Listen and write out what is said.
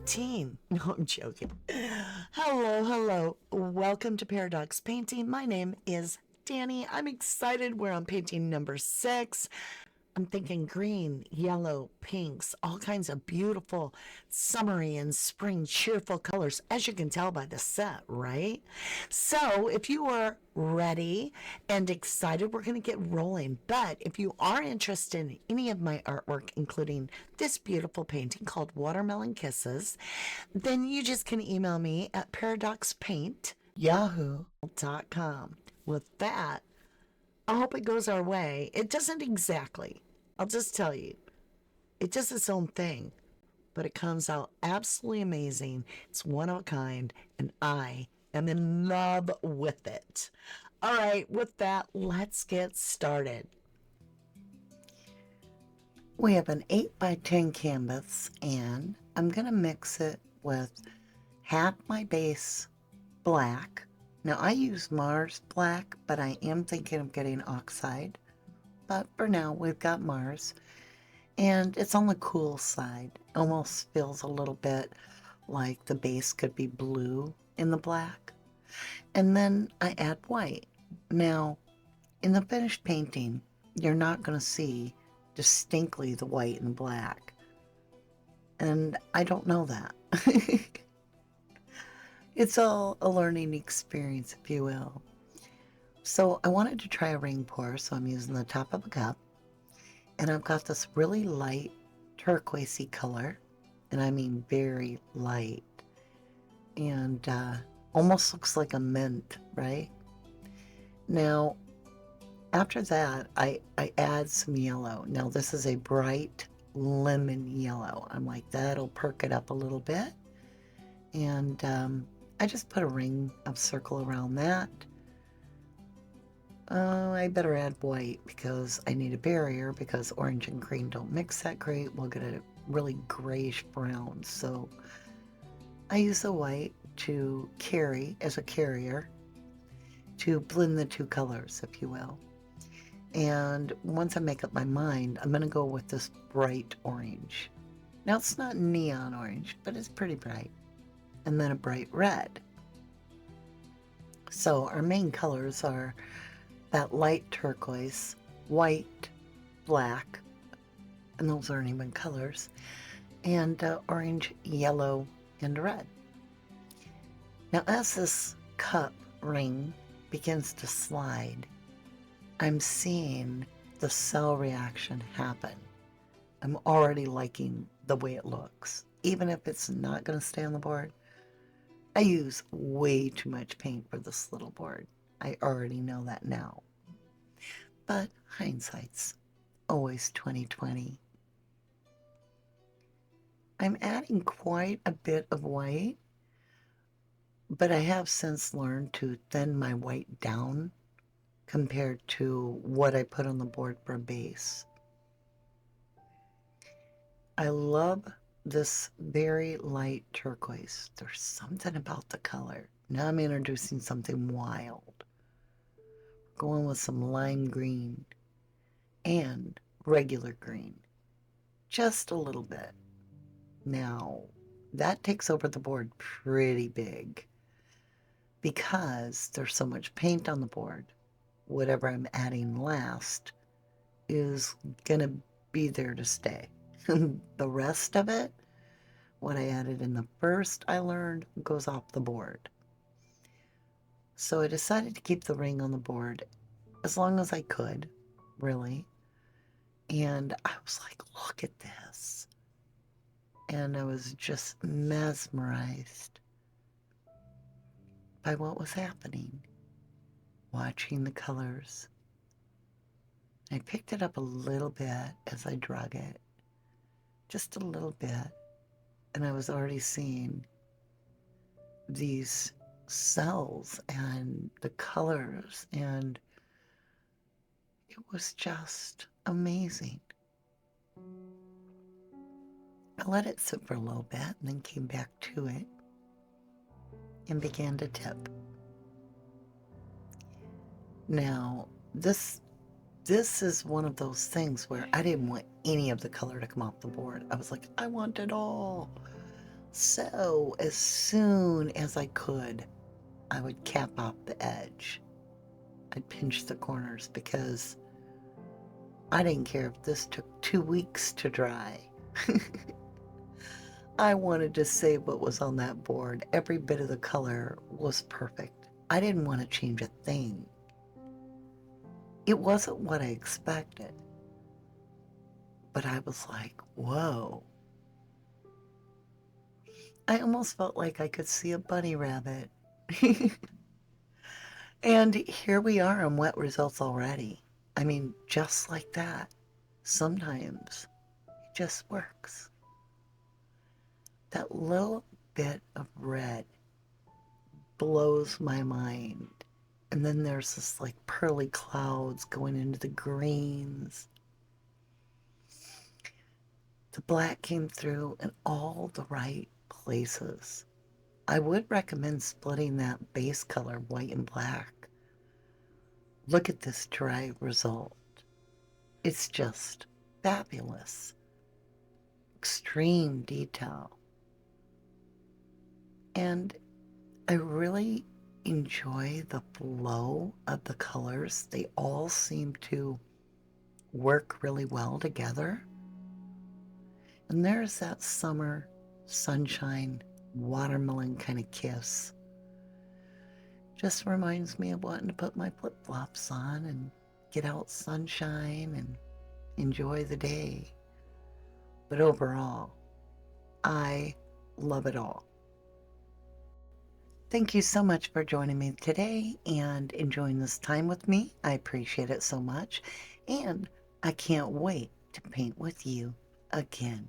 18. No, I'm joking. Hello. Welcome to Paradox Painting. My name is Danny. I'm excited. We're on painting number 6. I'm thinking green, yellow, pinks, all kinds of beautiful summery and spring cheerful colors, as you can tell by the set, right? So if you are ready and excited, we're going to get rolling. But if you are interested in any of my artwork, including this beautiful painting called Watermelon Kisses, then you just can email me at paradoxpaint@yahoo.com. With that, I hope it goes our way. It doesn't exactly. I'll just tell you, it does its own thing, but it comes out absolutely amazing. It's one of a kind, and I am in love with it. All right, with that, let's get started. We have an 8 by 10 canvas, and I'm going to mix it with half my base black. Now, I use Mars black, but I am thinking of getting oxide. But for now, we've got Mars. And it's on the cool side. Almost feels a little bit like the base could be blue in the black. And then I add white. Now, in the finished painting, you're not going to see distinctly the white and black. And I don't know that. It's all a learning experience, if you will. So I wanted to try a ring pour, so I'm using the top of a cup. And I've got this really light turquoisey color, and I mean very light, and almost looks like a mint, right? Now, after that, I add some yellow. Now, this is a bright lemon yellow. I'm like, that'll perk it up a little bit. And I just put a ring of circle around that. I better add white because I need a barrier because orange and green don't mix that great. We'll get a really grayish brown. So I use the white to carry as a carrier to blend the two colors, if you will. And once I make up my mind, I'm going to go with this bright orange. Now it's not neon orange, but it's pretty bright. And then a bright red. So our main colors are that light turquoise, white, black, and those aren't even colors, and orange, yellow, and red. Now, as this cup ring begins to slide, I'm seeing the cell reaction happen. I'm already liking the way it looks. Even if it's not going to stay on the board, I use way too much paint for this little board. I already know that now. But hindsight's always 20/20. I'm adding quite a bit of white, but I have since learned to thin my white down compared to what I put on the board for a base. I love this very light turquoise. There's something about the color. Now I'm introducing something wild. Going with some lime green and regular green. Just a little bit. Now, that takes over the board pretty big because there's so much paint on the board. Whatever I'm adding last is going to be there to stay. The rest of it, what I added in the first, I learned, goes off the board. So I decided to keep the ring on the board as long as I could, really. And I was like, look at this. And I was just mesmerized by what was happening, watching the colors. I picked it up a little bit as I drug it, just a little bit, and I was already seeing these cells and the colors, and it was just amazing. I let it sit for a little bit and then came back to it and began to tip. Now, this is one of those things where I didn't want any of the color to come off the board. I was like, I want it all. So as soon as I could, I would cap off the edge. I'd pinch the corners because I didn't care if this took 2 weeks to dry. I wanted to say what was on that board. Every bit of the color was perfect. I didn't want to change a thing. It wasn't what I expected, but I was like, whoa. I almost felt like I could see a bunny rabbit. And here we are on wet results already. I mean, just like that. Sometimes it just works. That little bit of red blows my mind. And then there's this like pearly clouds going into the greens. The black came through in all the right places. I would recommend splitting that base color, white and black. Look at this dry result. It's just fabulous. Extreme detail. And I really enjoy the flow of the colors. They all seem to work really well together. And there's that summer sunshine, watermelon kind of kiss. Just reminds me of wanting to put my flip-flops on and get out sunshine and enjoy the day. But overall, I love it all. Thank you so much for joining me today and enjoying this time with me. I appreciate it so much. And I can't wait to paint with you again.